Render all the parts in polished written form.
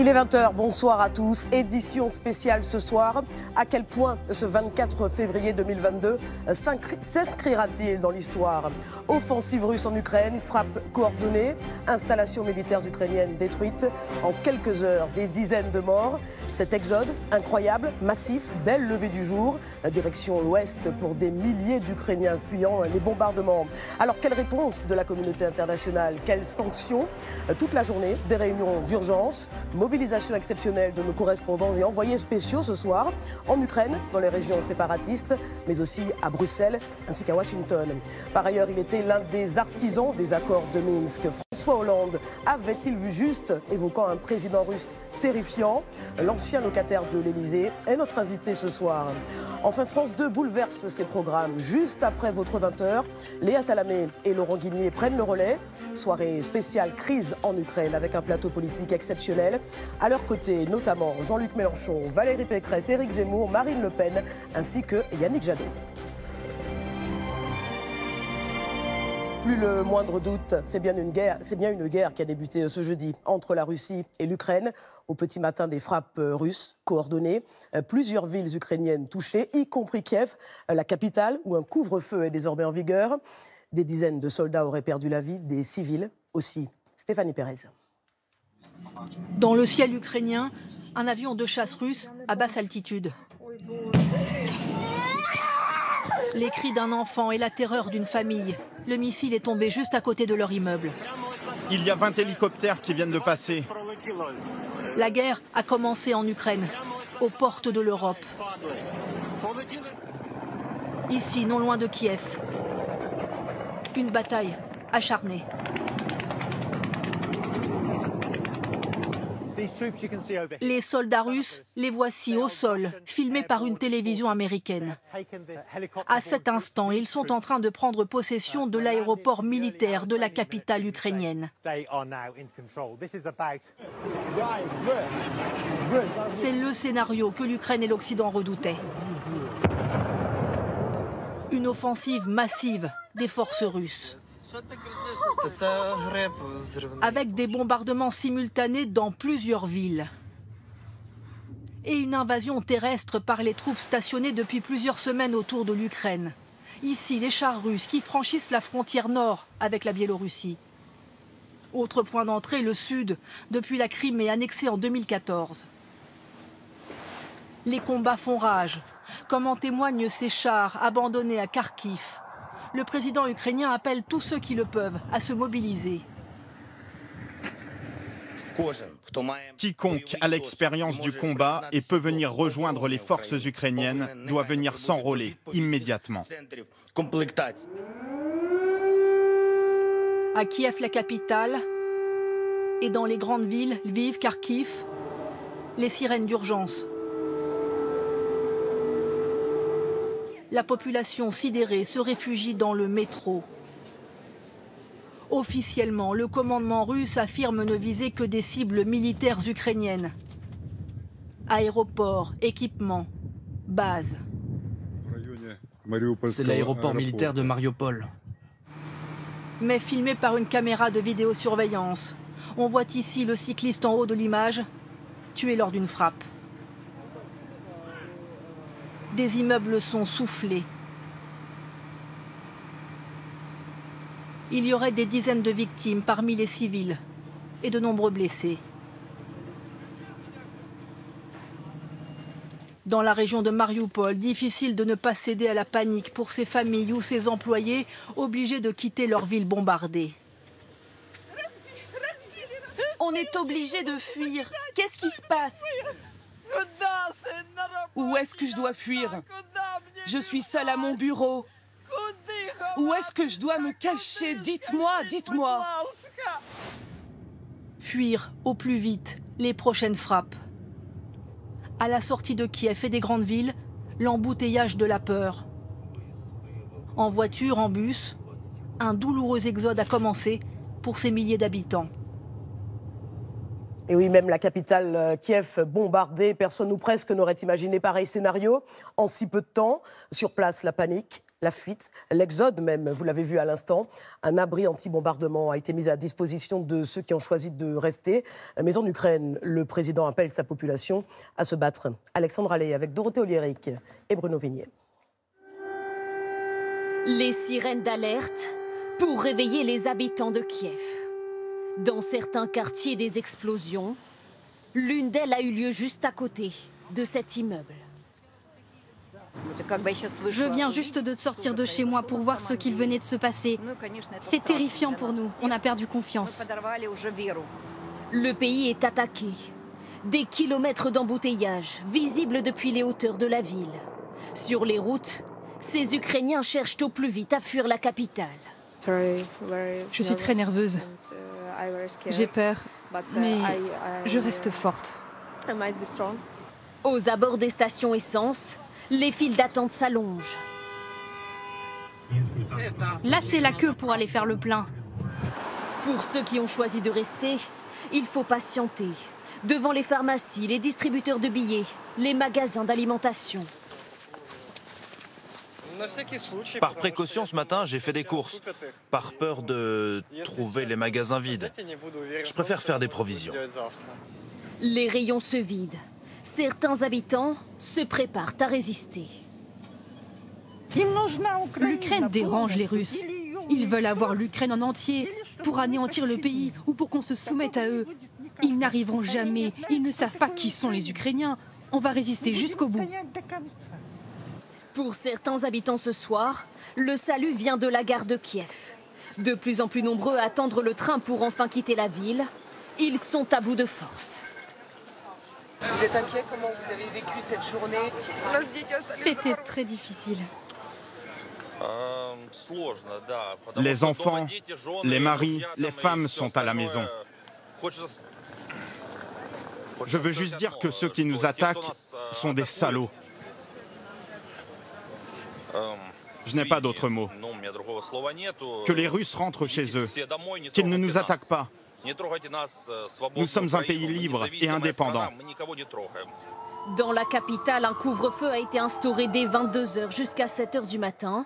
Il est 20h, bonsoir à tous. Édition spéciale ce soir. À quel point ce 24 février 2022 s'inscrira-t-il dans l'histoire? Offensive russe en Ukraine, frappe coordonnée, installations militaires ukrainiennes détruites. En quelques heures, des dizaines de morts. Cet exode incroyable, massif, dès le lever du jour, direction l'ouest pour des milliers d'Ukrainiens fuyant les bombardements. Alors quelle réponse de la communauté internationale? Quelles sanctions? Toute la journée, des réunions d'urgence. Mobilisation exceptionnelle de nos correspondants et envoyés spéciaux ce soir en Ukraine, dans les régions séparatistes, mais aussi à Bruxelles ainsi qu'à Washington. Par ailleurs, il était l'un des artisans des accords de Minsk. François Hollande avait-il vu juste, évoquant un président russe terrifiant? L'ancien locataire de l'Elysée est notre invité ce soir. Enfin, France 2 bouleverse ses programmes. Juste après votre 20h, Léa Salamé et Laurent Guimier prennent le relais. Soirée spéciale crise en Ukraine avec un plateau politique exceptionnel. À leur côté, notamment Jean-Luc Mélenchon, Valérie Pécresse, Éric Zemmour, Marine Le Pen ainsi que Yannick Jadot. Plus le moindre doute, c'est bien une guerre qui a débuté ce jeudi entre la Russie et l'Ukraine. Au petit matin, des frappes russes coordonnées. Plusieurs villes ukrainiennes touchées, y compris Kiev, la capitale, où un couvre-feu est désormais en vigueur. Des dizaines de soldats auraient perdu la vie, des civils aussi. Stéphanie Pérez. Dans le ciel ukrainien, un avion de chasse russe à basse altitude. Les cris d'un enfant et la terreur d'une famille. Le missile est tombé juste à côté de leur immeuble. Il y a 20 hélicoptères qui viennent de passer. La guerre a commencé en Ukraine, aux portes de l'Europe. Ici, non loin de Kiev. Une bataille acharnée. Les soldats russes, les voici au sol, filmés par une télévision américaine. À cet instant, ils sont en train de prendre possession de l'aéroport militaire de la capitale ukrainienne. C'est le scénario que l'Ukraine et l'Occident redoutaient. Une offensive massive des forces russes. Avec des bombardements simultanés dans plusieurs villes. Et une invasion terrestre par les troupes stationnées depuis plusieurs semaines autour de l'Ukraine. Ici, les chars russes qui franchissent la frontière nord avec la Biélorussie. Autre point d'entrée, le sud, depuis la Crimée annexée en 2014. Les combats font rage, comme en témoignent ces chars abandonnés à Kharkiv. Le président ukrainien appelle tous ceux qui le peuvent à se mobiliser. Quiconque a l'expérience du combat et peut venir rejoindre les forces ukrainiennes doit venir s'enrôler immédiatement. À Kiev, la capitale, et dans les grandes villes, Lviv, Kharkiv, les sirènes d'urgence. La population sidérée se réfugie dans le métro. Officiellement, le commandement russe affirme ne viser que des cibles militaires ukrainiennes. Aéroports, équipements, bases. C'est l'aéroport militaire de Mariupol. Mais filmé par une caméra de vidéosurveillance, on voit ici le cycliste en haut de l'image, tué lors d'une frappe. Des immeubles sont soufflés. Il y aurait des dizaines de victimes parmi les civils et de nombreux blessés. Dans la région de Mariupol, difficile de ne pas céder à la panique pour ces familles ou ces employés obligés de quitter leur ville bombardée. On est obligé de fuir. Qu'est-ce qui se passe? Où est-ce que je dois fuir? Je suis seule à mon bureau. Où est-ce que je dois me cacher? Dites-moi, dites-moi. Fuir au plus vite les prochaines frappes. À la sortie de Kiev et des grandes villes, l'embouteillage de la peur. En voiture, en bus, un douloureux exode a commencé pour ces milliers d'habitants. Et oui, même la capitale Kiev bombardée, personne ou presque n'aurait imaginé pareil scénario en si peu de temps. Sur place, la panique, la fuite, l'exode même, vous l'avez vu à l'instant. Un abri anti-bombardement a été mis à disposition de ceux qui ont choisi de rester. Mais en Ukraine, le président appelle sa population à se battre. Alexandre Allais avec Dorothée Oliéric et Bruno Vignier. Les sirènes d'alerte pour réveiller les habitants de Kiev. Dans certains quartiers, des explosions. L'une d'elles a eu lieu juste à côté de cet immeuble. Je viens juste de sortir de chez moi pour voir ce qu'il venait de se passer. C'est terrifiant pour nous, on a perdu confiance. Le pays est attaqué. Des kilomètres d'embouteillage, visibles depuis les hauteurs de la ville. Sur les routes, ces Ukrainiens cherchent au plus vite à fuir la capitale. Je suis très nerveuse. J'ai peur, mais je reste forte. Aux abords des stations essence, les files d'attente s'allongent. Là, c'est la queue pour aller faire le plein. Pour ceux qui ont choisi de rester, il faut patienter. Devant les pharmacies, les distributeurs de billets, les magasins d'alimentation. Par précaution, ce matin, j'ai fait des courses. Par peur de trouver les magasins vides. Je préfère faire des provisions. Les rayons se vident. Certains habitants se préparent à résister. L'Ukraine dérange les Russes. Ils veulent avoir l'Ukraine en entier pour anéantir le pays ou pour qu'on se soumette à eux. Ils n'arriveront jamais. Ils ne savent pas qui sont les Ukrainiens. On va résister jusqu'au bout. Pour certains habitants ce soir, le salut vient de la gare de Kiev. De plus en plus nombreux à attendre le train pour enfin quitter la ville. Ils sont à bout de force. Vous êtes inquiet? Comment vous avez vécu cette journée? C'était très difficile. Les enfants, les maris, les femmes sont à la maison. Je veux juste dire que ceux qui nous attaquent sont des salauds. Je n'ai pas d'autre mot. Que les Russes rentrent chez eux, qu'ils ne nous attaquent pas. Nous sommes un pays libre et indépendant. Dans la capitale, un couvre-feu a été instauré dès 22h jusqu'à 7h du matin.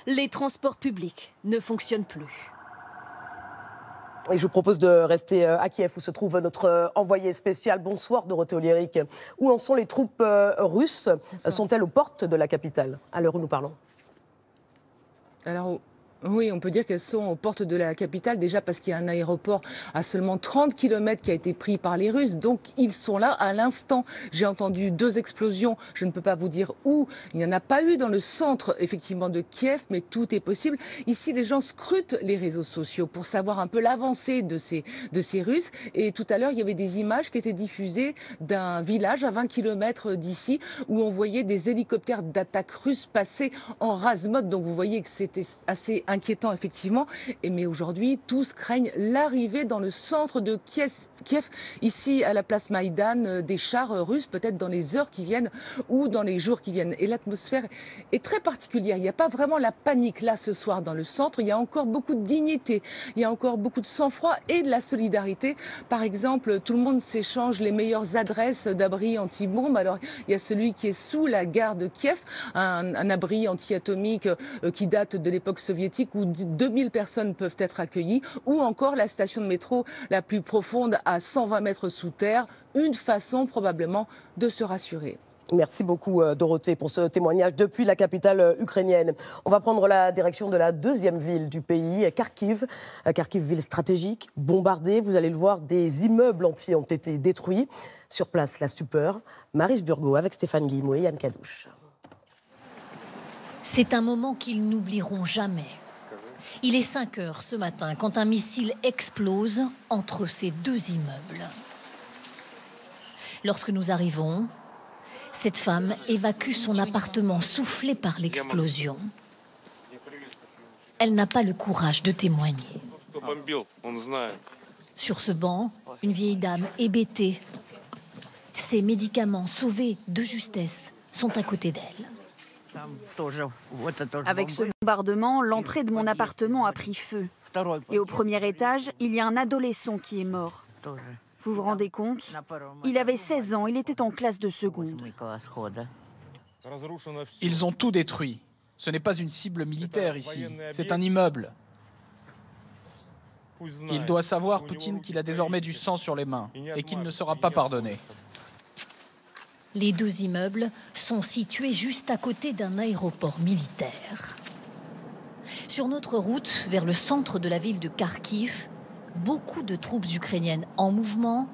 Les transports publics ne fonctionnent plus. Et je vous propose de rester à Kiev où se trouve notre envoyé spécial. Bonsoir Dorothée Oliéric. Où en sont les troupes russes? Sont-elles aux portes de la capitale à l'heure où nous parlons? Alors, oui, on peut dire qu'elles sont aux portes de la capitale, déjà parce qu'il y a un aéroport à seulement 30 km qui a été pris par les Russes. Donc, ils sont là à l'instant. J'ai entendu 2 explosions. Je ne peux pas vous dire où. Il n'y en a pas eu dans le centre, effectivement, de Kiev, mais tout est possible. Ici, les gens scrutent les réseaux sociaux pour savoir un peu l'avancée de ces Russes. Et tout à l'heure, il y avait des images qui étaient diffusées d'un village à 20 km d'ici où on voyait des hélicoptères d'attaque russes passer en rase-mode. Donc, vous voyez que c'était assez inquiétant, effectivement. Mais aujourd'hui, tous craignent l'arrivée dans le centre de Kiev, ici à la place Maïdan, des chars russes, peut-être dans les heures qui viennent ou dans les jours qui viennent. Et l'atmosphère est très particulière. Il n'y a pas vraiment la panique là ce soir dans le centre. Il y a encore beaucoup de dignité. Il y a encore beaucoup de sang-froid et de la solidarité. Par exemple, tout le monde s'échange les meilleures adresses d'abris anti-bombes. Alors, il y a celui qui est sous la gare de Kiev, un abri anti-atomique qui date de l'époque soviétique où 2000 personnes peuvent être accueillies, ou encore la station de métro la plus profonde à 120 mètres sous terre, une façon probablement de se rassurer. Merci beaucoup Dorothée pour ce témoignage depuis la capitale ukrainienne. On va prendre la direction de la deuxième ville du pays, Kharkiv. Kharkiv, ville stratégique, bombardée. Vous allez le voir, des immeubles entiers ont été détruits. Sur place, la stupeur. Maryse Burgot avec Stéphane Guillemot et Yann Cadouche. C'est un moment qu'ils n'oublieront jamais. Il est 5 heures ce matin quand un missile explose entre ces 2 immeubles. Lorsque nous arrivons, cette femme évacue son appartement soufflé par l'explosion. Elle n'a pas le courage de témoigner. Sur ce banc, une vieille dame hébétée. Ses médicaments sauvés de justesse sont à côté d'elle. Avec ce bombardement, l'entrée de mon appartement a pris feu. Et au premier étage, il y a un adolescent qui est mort. Vous vous rendez compte? Il avait 16 ans, il était en classe de seconde. Ils ont tout détruit. Ce n'est pas une cible militaire ici, c'est un immeuble. Il doit savoir, Poutine, qu'il a désormais du sang sur les mains et qu'il ne sera pas pardonné. Les deux immeubles sont situés juste à côté d'un aéroport militaire. Sur notre route vers le centre de la ville de Kharkiv, beaucoup de troupes ukrainiennes en mouvement.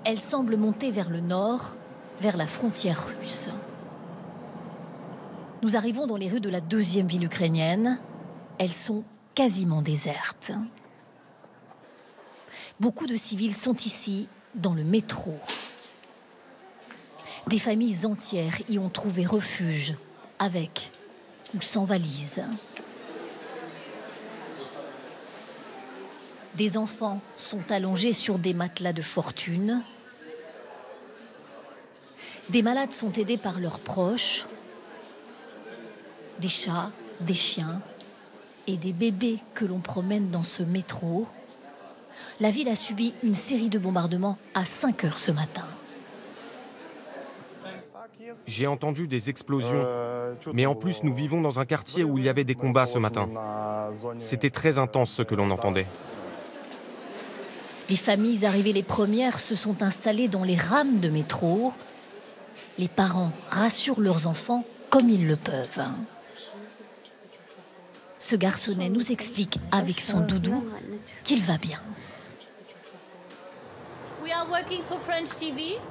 Elles semblent monter vers le nord, vers la frontière russe. Nous arrivons dans les rues de la deuxième ville ukrainienne. Elles sont quasiment désertes. Beaucoup de civils sont ici, dans le métro. Des familles entières y ont trouvé refuge, avec ou sans valise. Des enfants sont allongés sur des matelas de fortune. Des malades sont aidés par leurs proches. Des chats, des chiens et des bébés que l'on promène dans ce métro. La ville a subi une série de bombardements à 5 heures ce matin. J'ai entendu des explosions, mais en plus nous vivons dans un quartier où il y avait des combats ce matin. C'était très intense ce que l'on entendait. Les familles arrivées les premières se sont installées dans les rames de métro. Les parents rassurent leurs enfants comme ils le peuvent. Ce garçonnet nous explique avec son doudou qu'il va bien.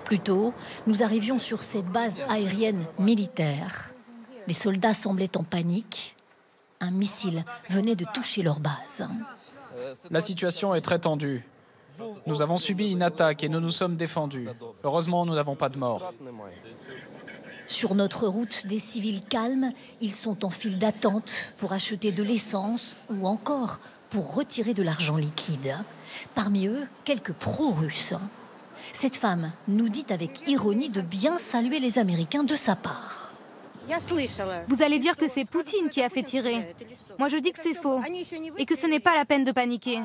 Plus tôt, nous arrivions sur cette base aérienne militaire. Les soldats semblaient en panique. Un missile venait de toucher leur base. La situation est très tendue. Nous avons subi une attaque et nous nous sommes défendus. Heureusement, nous n'avons pas de morts. Sur notre route, des civils calmes, ils sont en file d'attente pour acheter de l'essence ou encore pour retirer de l'argent liquide. Parmi eux, quelques pro-russes. Cette femme nous dit avec ironie de bien saluer les Américains de sa part. Vous allez dire que c'est Poutine qui a fait tirer. Moi, je dis que c'est faux et que ce n'est pas la peine de paniquer.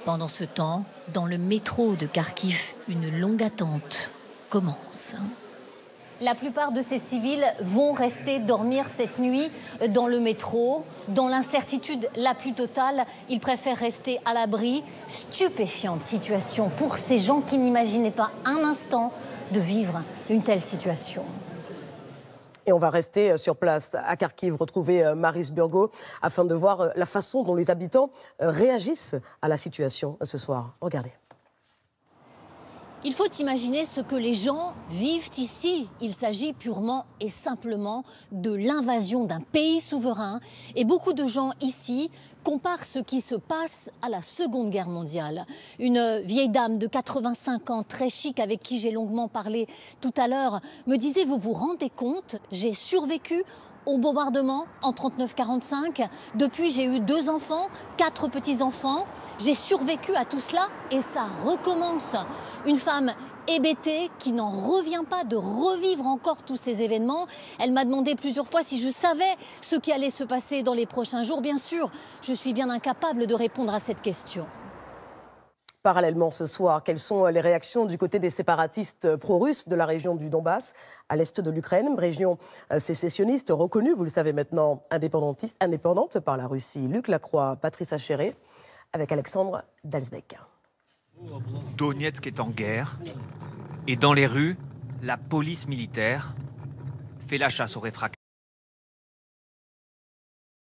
Pendant ce temps, dans le métro de Kharkiv, une longue attente commence. La plupart de ces civils vont rester dormir cette nuit dans le métro. Dans l'incertitude la plus totale, ils préfèrent rester à l'abri. Stupéfiante situation pour ces gens qui n'imaginaient pas un instant de vivre une telle situation. Et on va rester sur place à Kharkiv, retrouver Maryse Burgot, afin de voir la façon dont les habitants réagissent à la situation ce soir. Regardez. Il faut imaginer ce que les gens vivent ici. Il s'agit purement et simplement de l'invasion d'un pays souverain. Et beaucoup de gens ici comparent ce qui se passe à la Seconde Guerre mondiale. Une vieille dame de 85 ans, très chic, avec qui j'ai longuement parlé tout à l'heure, me disait « Vous vous rendez compte, j'ai survécu au bombardement en 39-45. Depuis, j'ai eu 2 enfants, 4 petits-enfants. J'ai survécu à tout cela et ça recommence. » Une femme hébétée qui n'en revient pas de revivre encore tous ces événements. Elle m'a demandé plusieurs fois si je savais ce qui allait se passer dans les prochains jours. Bien sûr, je suis bien incapable de répondre à cette question. Parallèlement ce soir, quelles sont les réactions du côté des séparatistes pro-russes de la région du Donbass, à l'est de l'Ukraine, région sécessionniste reconnue, vous le savez maintenant, indépendante par la Russie. Luc Lacroix, Patrice Achéré, avec Alexandre Dalsbeck. Donetsk est en guerre et dans les rues, la police militaire fait la chasse aux réfractaires.